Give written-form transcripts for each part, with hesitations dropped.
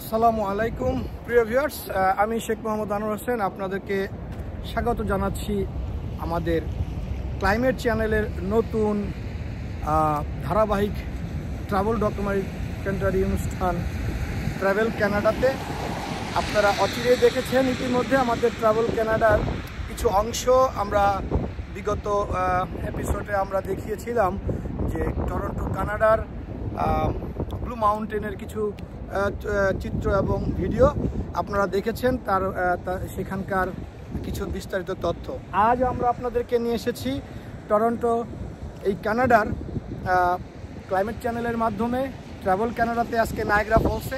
আসসালামু আলাইকুম প্রিয় ভিউয়ার্স, আমি শেখ মোহাম্মদ আনোয়ার হোসেন আপনাদেরকে স্বাগত জানাচ্ছি আমাদের ক্লাইমেট চ্যানেলের নতুন ধারাবাহিক ট্রাভেল ডকুমেন্টারি অনুষ্ঠান ট্রাভেল কানাডাতে। আপনারা অচিরেই দেখেছেন ইতিমধ্যে আমাদের ট্রাভেল কানাডার কিছু অংশ। আমরা বিগত এপিসোডে আমরা দেখিয়েছিলাম যে টরন্টো কানাডার ব্লু মাউন্টেনের কিছু চিত্র এবং ভিডিও আপনারা দেখেছেন, তার সেখানকার কিছু বিস্তারিত তথ্য। আজ আমরা আপনাদেরকে নিয়ে এসেছি টরন্টো এই কানাডার ক্লাইমেট চ্যানেলের মাধ্যমে ট্রাভেল কানাডাতে আজকে নায়াগ্রা ফলসে।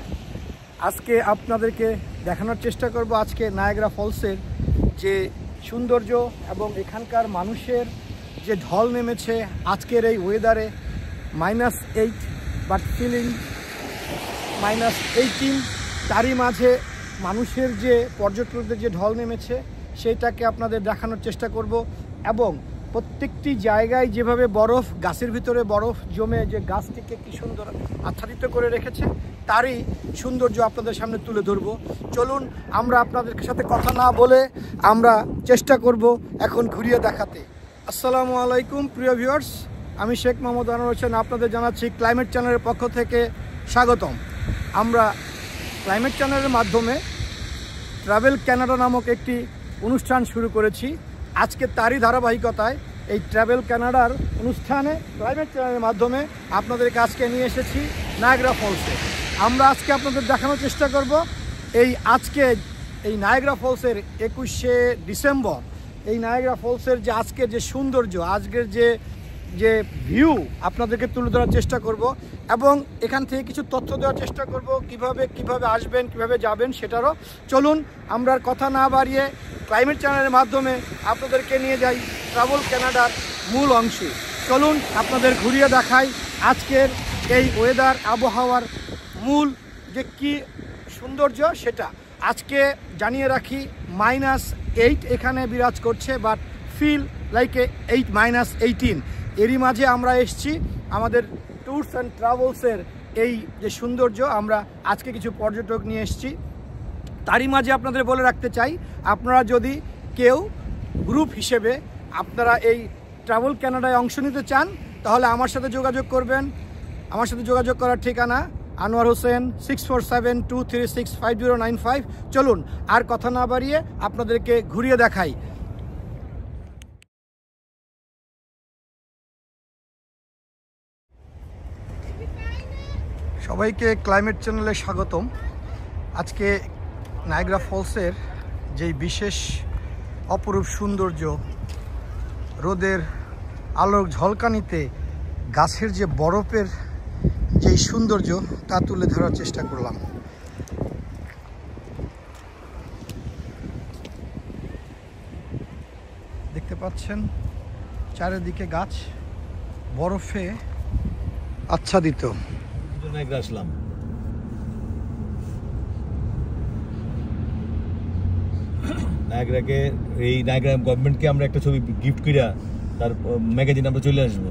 আজকে আপনাদেরকে দেখানোর চেষ্টা করব আজকে নায়াগ্রা ফলসের যে সৌন্দর্য এবং এখানকার মানুষের যে ঢল নেমেছে আজকের এই ওয়েদারে। -8 বাট ফিলিং -18, তারই মাঝে মানুষের যে পর্যটকদের যে ঢল নেমেছে সেইটাকে আপনাদের দেখানোর চেষ্টা করব। এবং প্রত্যেকটি জায়গায় যেভাবে বরফ, গাছের ভিতরে বরফ জমে যে গাছটিকে কী সুন্দর আচ্ছাদিত করে রেখেছে তারই সৌন্দর্য আপনাদের সামনে তুলে ধরব। চলুন আমরা আপনাদের সাথে কথা না বলে আমরা চেষ্টা করব এখন ঘুরিয়ে দেখাতে। আসসালামু আলাইকুম প্রিয় ভিউয়ার্স, আমি শেখ মোহাম্মদ আনোয়ার হোসেন আপনাদের জানাচ্ছি ক্লাইমেট চ্যানেলের পক্ষ থেকে স্বাগতম। আমরা ক্লাইমেট চ্যানেলের মাধ্যমে ট্রাভেল কানাডা নামক একটি অনুষ্ঠান শুরু করেছি। আজকে তারই ধারাবাহিকতায় এই ট্রাভেল কানাডার অনুষ্ঠানে ক্লাইমেট চ্যানেলের মাধ্যমে আপনাদের কাছকে নিয়ে এসেছি নায়াগ্রা ফলসে। আমরা আজকে আপনাদের দেখানোর চেষ্টা করব আজকে এই নায়াগ্রা ফলসের 21শে ডিসেম্বর এই নায়াগ্রা ফলসের যে আজকের যে সৌন্দর্য, আজকের যে ভিউ আপনাদেরকে তুলে ধরার চেষ্টা করব এবং এখান থেকে কিছু তথ্য দেওয়ার চেষ্টা করব কিভাবে আসবেন, কিভাবে যাবেন সেটারও। চলুন আমরা কথা না বাড়িয়ে ক্লাইমেট চ্যানেলের মাধ্যমে আপনাদেরকে নিয়ে যাই ট্রাভেল কানাডার মূল অংশে। চলুন আপনাদের ঘুরিয়ে দেখাই আজকের এই ওয়েদার, আবহাওয়ার মূল যে কি সৌন্দর্য সেটা। আজকে জানিয়ে রাখি -8 এখানে বিরাজ করছে, বাট ফিল লাইক 8 -18। এরই মাঝে আমরা এসছি আমাদের ট্যুরস অ্যান্ড ট্রাভেলসের এই যে সৌন্দর্য, আমরা আজকে কিছু পর্যটক নিয়ে এসছি। তারই মাঝে আপনাদের বলে রাখতে চাই, আপনারা যদি কেউ গ্রুপ হিসেবে আপনারা এই ট্রাভেল কানাডায় অংশ নিতে চান তাহলে আমার সাথে যোগাযোগ করবেন। আমার সাথে যোগাযোগ করার ঠিকানা আনোয়ার হোসেন 6472365095। চলুন আর কথা না বাড়িয়ে আপনাদেরকে ঘুরিয়ে দেখাই। সবাইকে ক্লাইমেট চ্যানেলে স্বাগতম। আজকে নায়াগ্রা ফলসের যেই বিশেষ অপরূপ সৌন্দর্য, রোদের আলোর ঝলকানিতে গাছের যে বরফের যেই সৌন্দর্য তা তুলে ধরার চেষ্টা করলাম। দেখতে পাচ্ছেন চারিদিকে গাছ বরফে আচ্ছাদিত। আসলাম নায়াগ্রাকে, এই নায়াগ্রা গভর্নমেন্টকে আমরা একটা ছবি গিফট করিয়া তার ম্যাগাজিন আমরা চলে আসবো।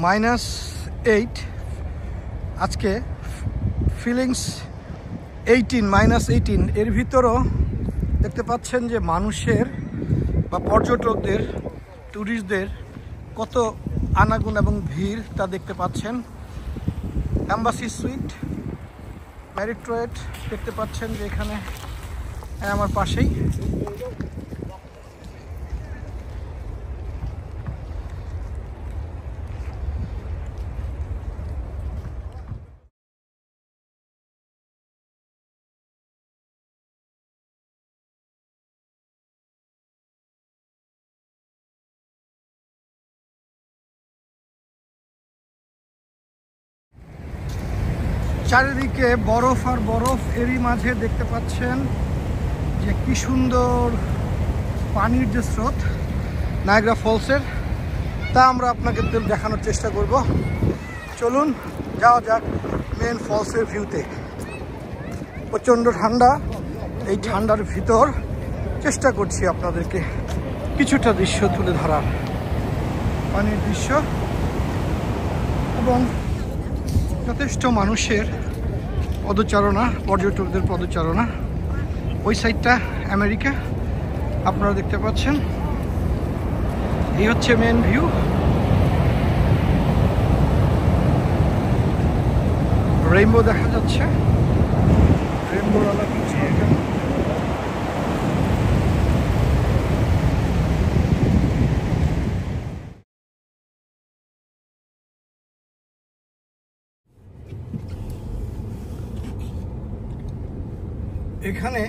-8 আজকে ফিলিংস 18 এর ভিতরও দেখতে পাচ্ছেন যে মানুষের বা পর্যটকদের ট্যুরিস্টদের কত আনাগুন এবং ভিড় তা দেখতে পাচ্ছেন। এম্বাসি সুইট ম্যারিট্রয়েট দেখতে পাচ্ছেন যে এখানে আমার পাশেই। চারিদিকে বরফ আর বরফ, এরই মাঝে দেখতে পাচ্ছেন যে কি সুন্দর পানির যে স্রোত নায়াগ্রা ফলসের, তা আমরা আপনাকে দেখানোর চেষ্টা করব। চলুন যাওয়া যাক মেন ফলসের ভিউতে। প্রচণ্ড ঠান্ডা, এই ঠান্ডার ভিতর চেষ্টা করছি আপনাদেরকে কিছুটা দৃশ্য তুলে ধরার, পানির দৃশ্য এবং যথেষ্ট মানুষের পদচারণা, পর্যটকদের পদচারণা। ওই সাইডটা আমেরিকা আপনারা দেখতে পাচ্ছেন। এই হচ্ছে মেন ভিউ। রেইনবো দেখা যাচ্ছে, রেইনবোর আলাদা কিছু এখানে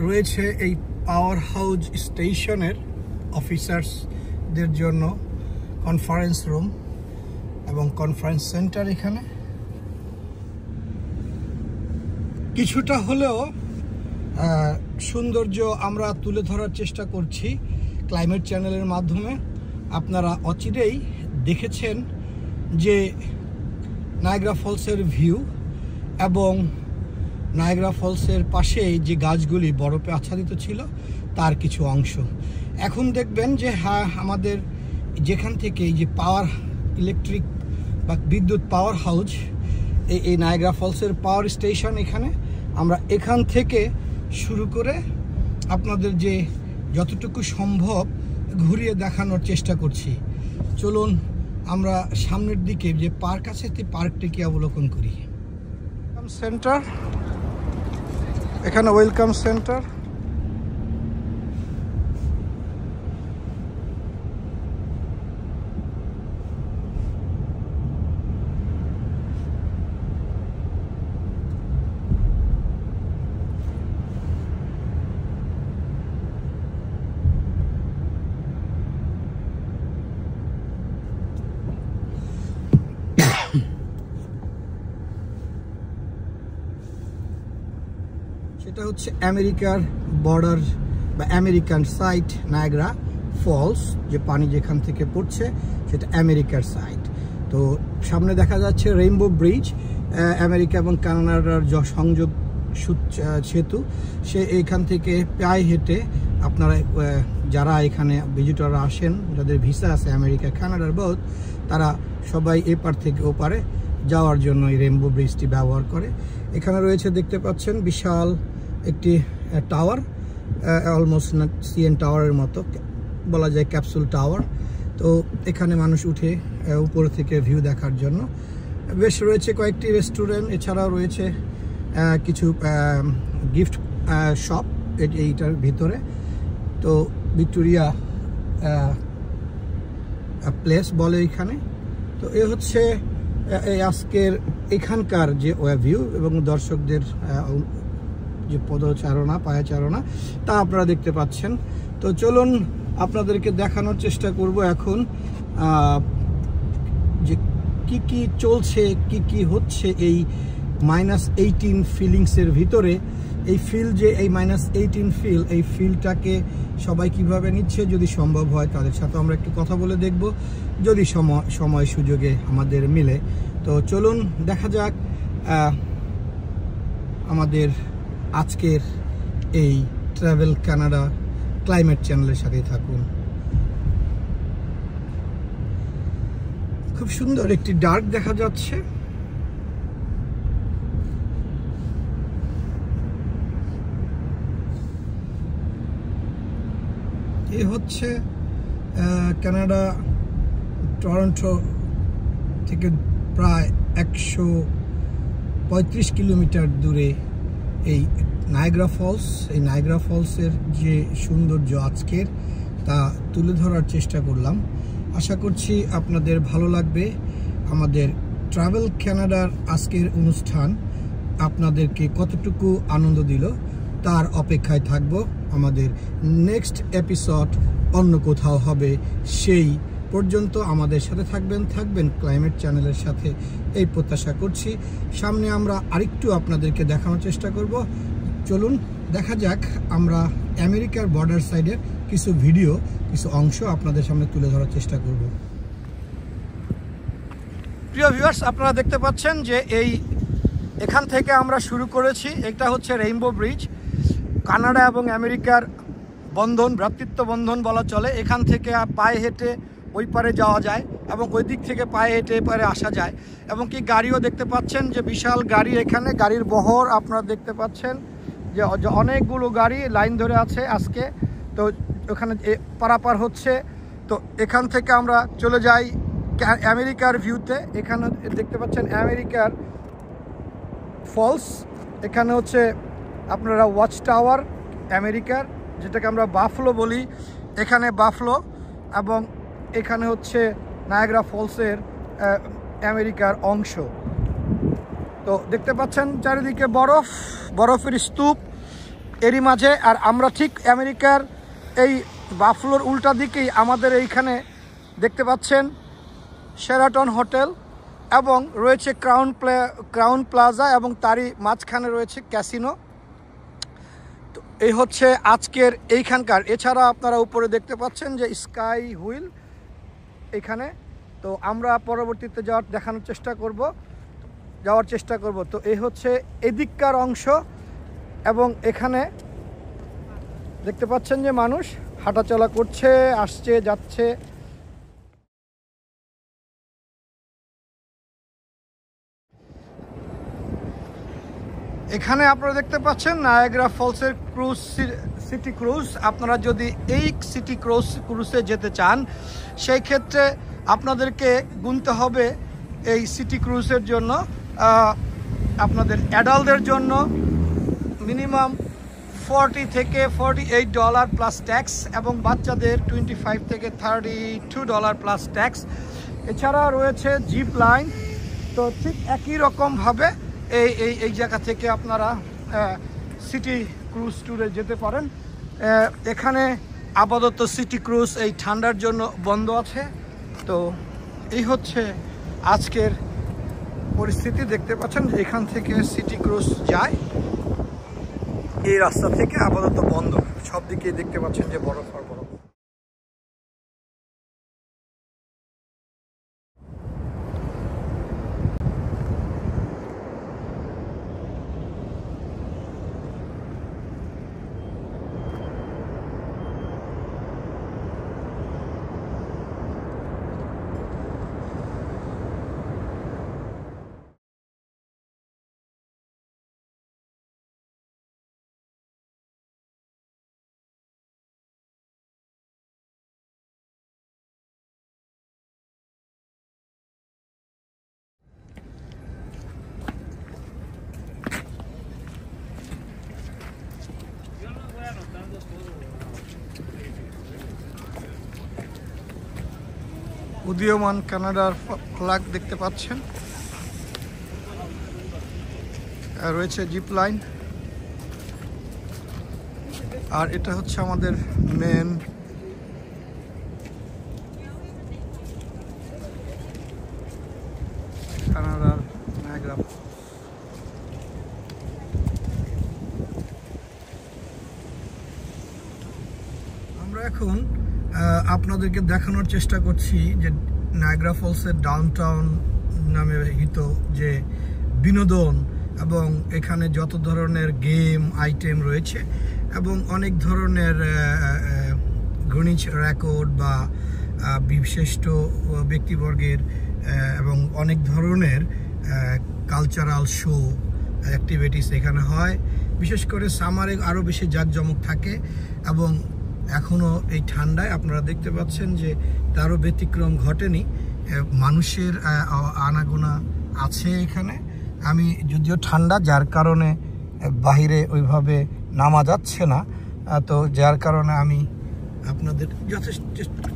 রয়েছে এই পাওয়ার হাউস স্টেশনের অফিসার্সদের জন্য কনফারেন্স রুম এবং কনফারেন্স সেন্টার। এখানে কিছুটা হলেও সৌন্দর্য আমরা তুলে ধরার চেষ্টা করছি ক্লাইমেট চ্যানেলের মাধ্যমে। আপনারা অচিরেই দেখেছেন যে নায়াগ্রা ফলসের ভিউ এবং নায়াগ্রা ফলসের পাশে যে গাছগুলি বরফে আচ্ছাদিত ছিল তার কিছু অংশ। এখন দেখবেন যে হ্যাঁ, আমাদের যেখান থেকে এই যে পাওয়ার ইলেকট্রিক বা বিদ্যুৎ পাওয়ার হাউস, এই নায়াগ্রা ফলসের পাওয়ার স্টেশন, এখানে আমরা এখান থেকে শুরু করে আপনাদের যে যতটুকু সম্ভব ঘুরিয়ে দেখানোর চেষ্টা করছি। চলুন আমরা সামনের দিকে যে পার্ক আছে সেই পার্কটিকে অবলোকন করি। সেন্টার, এখানে ওয়েলকাম সেন্টার। সেটা হচ্ছে আমেরিকার বর্ডার বা আমেরিকান সাইট নায়াগ্রা ফলস, যে পানি যেখান থেকে পড়ছে সেটা আমেরিকার সাইট। তো সামনে দেখা যাচ্ছে রেইনবো ব্রিজ, আমেরিকা এবং কানাডার সংযোগ সেতু। সে এখান থেকে পায়ে হেঁটে আপনারা যারা এখানে ভিজিটররা আসেন, যাদের ভিসা আছে আমেরিকা কানাডার বোধ, তারা সবাই এপার থেকে ওপারে যাওয়ার জন্য এই রেইনবো ব্রিজটি ব্যবহার করে। এখানে রয়েছে দেখতে পাচ্ছেন বিশাল একটি টাওয়ার, অলমোস্ট সিএন টাওয়ারের মতো বলা যায়, ক্যাপসুল টাওয়ার। তো এখানে মানুষ উঠে উপর থেকে ভিউ দেখার জন্য। বেশ রয়েছে কয়েকটি রেস্টুরেন্ট, এছাড়াও রয়েছে কিছু গিফট শপ এইটার ভিতরে। তো ভিক্টোরিয়া প্লেস বলে এখানে। তো এ হচ্ছে আজকের এখানকার যে ভিউ এবং দর্শকদের যে পদচারণা, পায়াচারণা, তা আপনারা দেখতে পাচ্ছেন। তো চলুন আপনাদেরকে দেখানোর চেষ্টা করব এখন যে কি চলছে, কি হচ্ছে এই -18 ফিলিংসের ভিতরে। এই ফিল যে এই -18 ফিল, এই ফিলটাকে সবাই কিভাবে নিচ্ছে, যদি সম্ভব হয় তাদের সাথে আমরা একটু কথা বলে দেখব, যদি সময় সুযোগে আমাদের মিলে। তো চলুন দেখা যাক আমাদের আজকের এই ট্রাভেল কানাডা ক্লাইমেট চ্যানেলের সাথেই থাকুন। খুব সুন্দর একটি ডার্ক দেখা যাচ্ছে। এই হচ্ছে কানাডা টরন্টো থেকে প্রায় 135 কিলোমিটার দূরে এই নায়াগ্রা ফলস। এই নায়াগ্রা ফলসের যে সৌন্দর্য আজকের তা তুলে ধরার চেষ্টা করলাম। আশা করছি আপনাদের ভালো লাগবে। আমাদের ট্রাভেল কানাডার আজকের অনুষ্ঠান আপনাদেরকে কতটুকু আনন্দ দিল তার অপেক্ষায় থাকব। আমাদের নেক্সট এপিসোড অন্য কোথাও হবে, সেই পর্যন্ত আমাদের সাথে থাকবেন ক্লাইমেট চ্যানেলের সাথে, এই প্রত্যাশা করছি। সামনে আমরা আরেকটু আপনাদেরকে দেখানোর চেষ্টা করব। চলুন দেখা যাক, আমরা আমেরিকার বর্ডার সাইডের কিছু ভিডিও, কিছু অংশ আপনাদের সামনে তুলে ধরার চেষ্টা করব। প্রিয় ভিউয়ার্স, আপনারা দেখতে পাচ্ছেন যে এখান থেকে আমরা শুরু করেছি। এটা হচ্ছে রেইনবো ব্রিজ, কানাডা এবং আমেরিকার বন্ধন, ভ্রাতৃত্ব বন্ধন বলা চলে। এখান থেকে পায়ে হেঁটে ওই পারে যাওয়া যায় এবং ওই দিক থেকে পায়ে হেঁটে এপারে আসা যায়। এবং কি গাড়িও দেখতে পাচ্ছেন যে বিশাল গাড়ি, এখানে গাড়ির বহর আপনারা দেখতে পাচ্ছেন যে অনেকগুলো গাড়ি লাইন ধরে আছে আজকে। তো ওখানে পারাপার হচ্ছে। তো এখান থেকে আমরা চলে যাই আমেরিকার ভিউতে। এখানে দেখতে পাচ্ছেন আমেরিকার ফলস। এখানে হচ্ছে আপনারা ওয়াচ টাওয়ার আমেরিকার, যেটাকে আমরা বাফলো বলি, এখানে বাফলো। এবং এখানে হচ্ছে নায়াগ্রা ফলসের আমেরিকার অংশ। তো দেখতে পাচ্ছেন চারিদিকে বরফের স্তূপ এরই মাঝে। আর আমরা ঠিক আমেরিকার এই বাফলোর উল্টা দিকেই আমাদের এইখানে দেখতে পাচ্ছেন শেরাটন হোটেল এবং রয়েছে ক্রাউন প্লাজা এবং তারই মাঝখানে রয়েছে ক্যাসিনো। তো এই হচ্ছে আজকের এইখানকার। এছাড়া আপনারা উপরে দেখতে পাচ্ছেন যে স্কাই হুইল এখানে। তো আমরা পরবর্তীতে দেখানোর চেষ্টা করব। তো এই হচ্ছে এদিককার অংশ এবং এখানে দেখতে পাচ্ছেন যে মানুষ হাঁটাচলা করছে, আসছে যাচ্ছে। এখানে আপনারা দেখতে পাচ্ছেন নায়াগ্রা ফলসের সিটি ক্রুজ। আপনারা যদি এই সিটি ক্রুজে যেতে চান, সেই ক্ষেত্রে আপনাদেরকে গুনতে হবে এই সিটি ক্রুজের জন্য। আপনাদের অ্যাডাল্টদের জন্য মিনিমাম $40 থেকে $48 প্লাস ট্যাক্স এবং বাচ্চাদের $25 থেকে $32 প্লাস ট্যাক্স। এছাড়া রয়েছে জিপ লাইন। তো ঠিক একই রকমভাবে এই জায়গা থেকে আপনারা সিটি ক্রুজ ট্যুরে যেতে পারেন। এখানে আপাতত সিটি ক্রুজ এই ঠান্ডার জন্য বন্ধ আছে। তো এই হচ্ছে আজকের পরিস্থিতি। দেখতে পাচ্ছেন এখান থেকে সিটি ক্রুজ যায়, এই রাস্তা থেকে আপাতত বন্ধ। সব দিকে দেখতে পাচ্ছেন যে বরফ আর বরফ। উদীয়মান কানাডার ফ্ল্যাগ দেখতে পাচ্ছেন। রয়েছে জিপ লাইন। আর এটা হচ্ছে আমাদের মেন কানাডার নায়াগ্রা। আমরা এখন আপনাদেরকে দেখানোর চেষ্টা করছি যে নায়াগ্রা ফলসের ডাউনটাউন নামে হিত যে বিনোদন এবং এখানে যত ধরনের গেম আইটেম রয়েছে এবং অনেক ধরনের গণিত রেকর্ড বা বিশিষ্ট ব্যক্তিবর্গের এবং অনেক ধরনের কালচারাল শো অ্যাক্টিভিটিস এখানে হয়। বিশেষ করে সামারে আরও বেশি জাঁকজমক থাকে এবং এখনও এই ঠান্ডায় আপনারা দেখতে পাচ্ছেন যে তারও ব্যতিক্রম ঘটেনি, মানুষের আনাগোনা আছে এখানে। আমি যদিও ঠান্ডা, যার কারণে বাহিরে ওইভাবে নামা যাচ্ছে না, তো যার কারণে আমি আপনাদের যথেষ্ট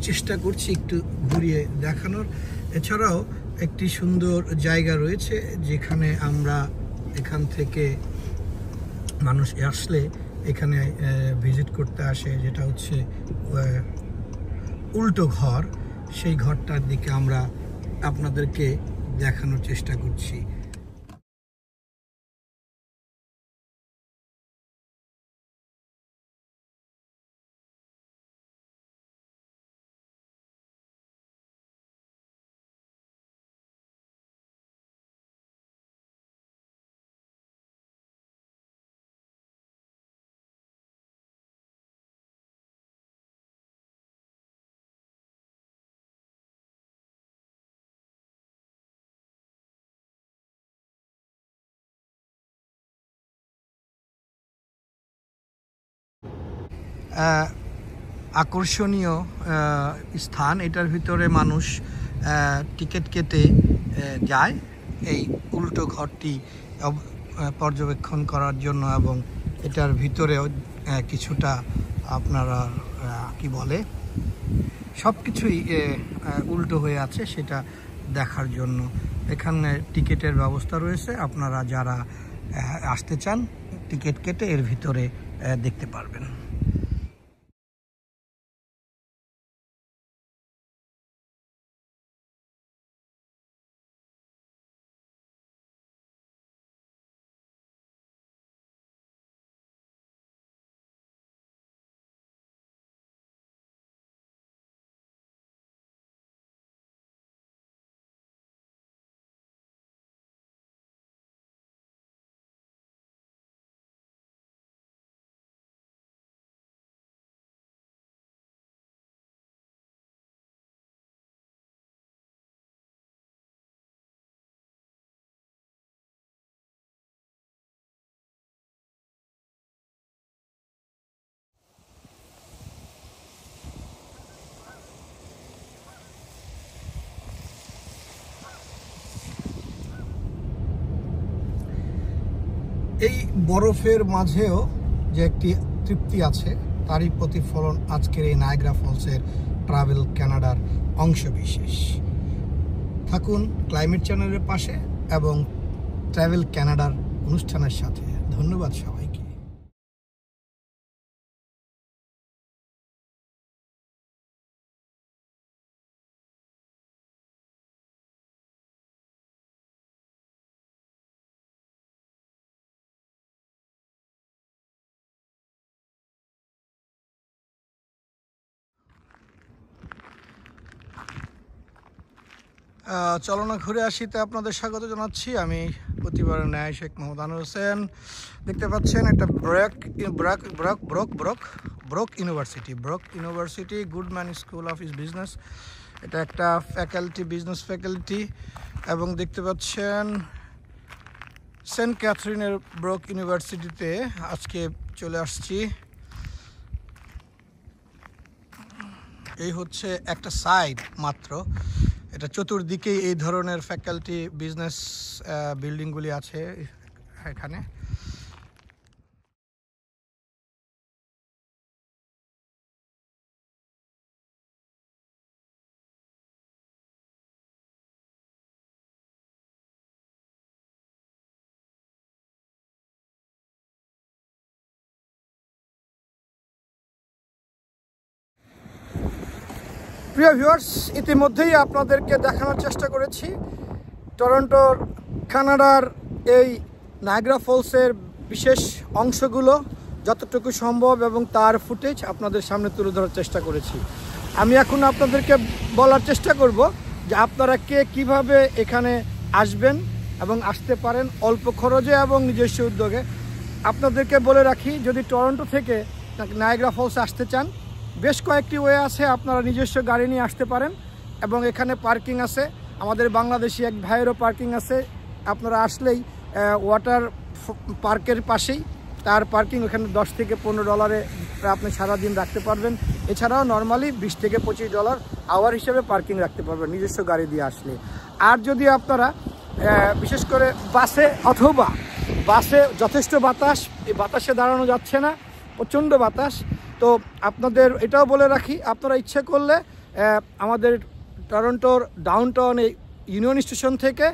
চেষ্টা করছি একটু ঘুরিয়ে দেখানোর। এছাড়াও একটি সুন্দর জায়গা রয়েছে যেখানে আমরা এখান থেকে মানুষ আসলে এখানে ভিজিট করতে আসে, যেটা হচ্ছে উল্টো ঘর। সেই ঘরটার দিকে আমরা আপনাদেরকে দেখানোর চেষ্টা করছি। আকর্ষণীয় স্থান, এটার ভিতরে মানুষ টিকিট কেটে যায় এই উল্টো ঘরটি পর্যবেক্ষণ করার জন্য, এবং এটার ভিতরেও কিছুটা আপনারা কি বলে সব কিছুই উল্টো হয়ে আছে সেটা দেখার জন্য এখানে টিকিটের ব্যবস্থা রয়েছে। আপনারা যারা আসতে চান টিকিট কেটে এর ভিতরে দেখতে পারবেন। এই বরফের মাঝেও যে একটি তৃপ্তি আছে, তারই প্রতিফলন আজকের এই নায়াগ্রা ফলসের ট্রাভেল কানাডার অংশবিশেষ। থাকুন ক্লাইমেট চ্যানেলের পাশে এবং ট্রাভেল কানাডার অনুষ্ঠানের সাথে। ধন্যবাদ সবাইকে। চলো না ঘুরে আসিতে আপনাদের স্বাগত জানাচ্ছি। আমি প্রতিবারের ন্যায় শেখ মোহাম্মদ আনোয়ার হোসেন। দেখতে পাচ্ছেন একটা Brock university Goodman school of business. এটা একটা ফ্যাকাল্টি, বিজনেস ফ্যাকাল্টি। এবং দেখতে পাচ্ছেন সেন্ট ক্যাথরিনের ব্রক ইউনিভার্সিটিতে আজকে চলে আসছি। এই হচ্ছে একটা সাইড মাত্র, এটা চতুর্দিকেই এই ধরনের ফ্যাকাল্টি বিজনেস বিল্ডিংগুলি আছে এখানে। প্রিয় ভিউয়ার্স, ইতিমধ্যেই আপনাদেরকে দেখানোর চেষ্টা করেছি টরন্টোর কানাডার এই নায়াগ্রা ফলসের বিশেষ অংশগুলো যতটুকু সম্ভব, এবং তার ফুটেজ আপনাদের সামনে তুলে ধরার চেষ্টা করেছি। আমি এখন আপনাদেরকে বলার চেষ্টা করব যে আপনারা কে কীভাবে এখানে আসবেন এবং আসতে পারেন অল্প খরচে এবং নিজস্ব উদ্যোগে। আপনাদেরকে বলে রাখি, যদি টরন্টো থেকে নায়াগ্রা ফলসে আসতে চান, বেশ কয়েকটি ওয়ে আছে। আপনারা নিজস্ব গাড়ি নিয়ে আসতে পারেন এবং এখানে পার্কিং আছে। আমাদের বাংলাদেশি এক ভাইয়েরও পার্কিং আছে, আপনারা আসলেই ওয়াটার পার্কের পাশেই তার পার্কিং, ওখানে $10 থেকে $15 আপনি সারাদিন রাখতে পারবেন। এছাড়াও নর্মালি $20 থেকে $25 আওয়ার হিসেবে পার্কিং রাখতে পারবেন নিজস্ব গাড়ি দিয়ে আসলে। আর যদি আপনারা বিশেষ করে বাসে অথবা বাসে যথেষ্ট বাতাস, এই বাতাসে দাঁড়ানো যাচ্ছে না, প্রচণ্ড বাতাস, তো আপনাদের এটাও বলে রাখি, আপনারা ইচ্ছে করলে আমাদের টরন্টোর ডাউনটাউন ইউনিয়ন স্টেশন থেকে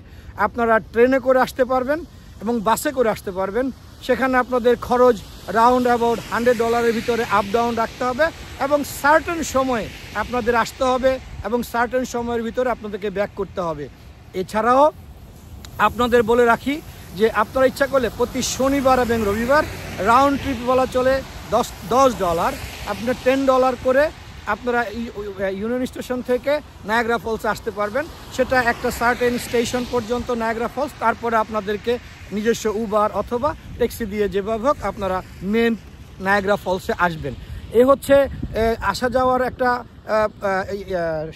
আপনারা ট্রেনে করে আসতে পারবেন এবং বাসে করে আসতে পারবেন। সেখানে আপনাদের খরচ রাউন্ড অ্যাবাউট $100 ভিতরে আপ ডাউন রাখতে হবে এবং সার্টেন সময়ে আপনাদের আসতে হবে এবং সার্টেন সময়ের ভিতরে আপনাদেরকে ব্যাক করতে হবে। এছাড়াও আপনাদের বলে রাখি যে আপনারা ইচ্ছা করলে প্রতি শনিবার এবং রবিবার রাউন্ড ট্রিপ বলা চলে $10, আপনার $10 করে আপনারা ইউনিয়ন স্টেশন থেকে নায়াগ্রা ফলসে আসতে পারবেন। সেটা একটা সার্টেন স্টেশন পর্যন্ত নায়াগ্রা ফলস, তারপরে আপনাদেরকে নিজস্ব উবার অথবা ট্যাক্সি দিয়ে যেভাবে হোক আপনারা মেন নায়াগ্রা ফলসে আসবেন। এই হচ্ছে আসা যাওয়ার একটা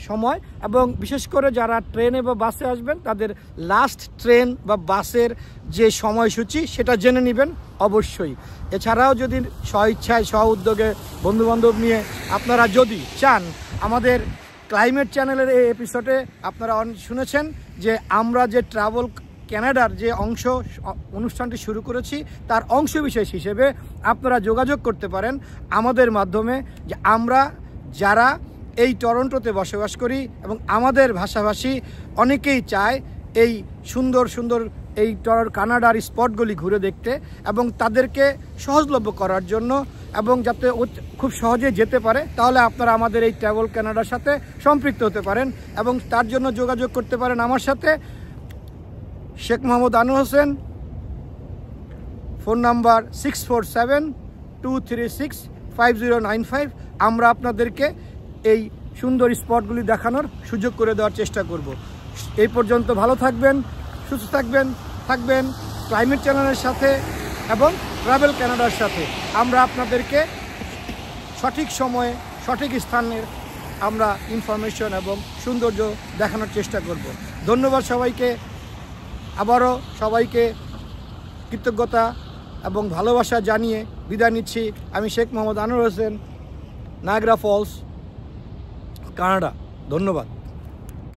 সময়, এবং বিশেষ করে যারা ট্রেনে বা বাসে আসবেন তাদের লাস্ট ট্রেন বা বাসের যে সময়সূচি সেটা জেনে নেবেন অবশ্যই। এছাড়াও যদি স্বইচ্ছায় স্ব উদ্যোগে বন্ধুবান্ধব নিয়ে আপনারা যদি চান, আমাদের ক্লাইমেট চ্যানেলের এই এপিসোডে আপনারা শুনেছেন যে আমরা যে ট্রাভেল কানাডার যে অনুষ্ঠানটি শুরু করেছি তার অংশ বিশেষ হিসেবে আপনারা যোগাযোগ করতে পারেন আমাদের মাধ্যমে, যে আমরা যারা এই টরন্টোতে বসবাস করি এবং আমাদের ভাষাভাষী অনেকেই চায় এই সুন্দর সুন্দর এই কানাডার স্পটগুলি ঘুরে দেখতে এবং তাদেরকে সহজলভ্য করার জন্য, এবং যাতে খুব সহজে যেতে পারে, তাহলে আপনারা আমাদের এই ট্রাভেল কানাডার সাথে সম্পৃক্ত হতে পারেন এবং তার জন্য যোগাযোগ করতে পারেন আমার সাথে। Sheikh Mohammad Anwar Hossain, phone number 647-236-5095। আমরা আপনাদেরকে এই সুন্দর স্পটগুলি দেখানোর সুযোগ করে দেওয়ার চেষ্টা করব। এই পর্যন্ত ভালো থাকবেন, সুস্থ থাকবেন ক্লাইমেট চ্যানেলের সাথে এবং ট্রাভেল কানাডার সাথে। আমরা আপনাদেরকে সঠিক সময়ে সঠিক স্থানের আমরা ইনফরমেশন এবং সৌন্দর্য দেখানোর চেষ্টা করব। ধন্যবাদ সবাইকে, আবারও সবাইকে কৃতজ্ঞতা এবং ভালোবাসা জানিয়ে বিদায় নিচ্ছি। আমি Sheikh Mohammad Anwar Hossain, Niagara Falls, Canada. ধন্যবাদ।